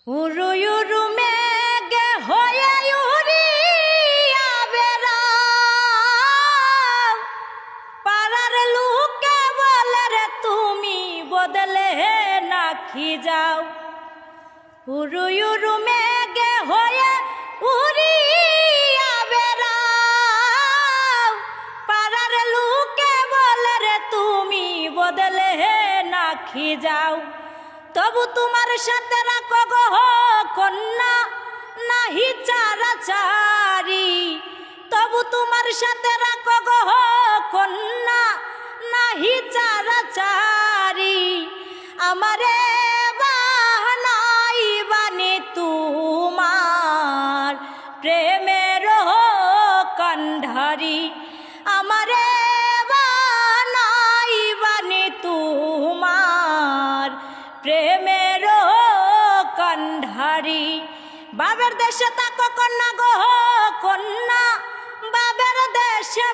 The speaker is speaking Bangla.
উরু উরু মেঘে হয়ে উড়িয়া বেড়াও, পাড়ার লোকে বলে রে তুমি বদলে নাকি যাও। উরু উরু মেঘে হয়ে উড়িয়া বেড়াও, পাড়ার লোকে বলে রে তুমি বদলে নাকি যাও। তবু তোমার সাথে রাখো গো কন্যা নাহি চারাচারি, তবু তোমার সাথে রাখো গো কন্যা নাহি চারাচারি। আমারে বানাই বানি তোমার প্রেমের কণ্ঠারি, আমারে বানাই বানি তোমার প্রেমের কণ্ঠারি। বাবের দেশে তাকো কন্যা গো কন্যা, বাবের দেশে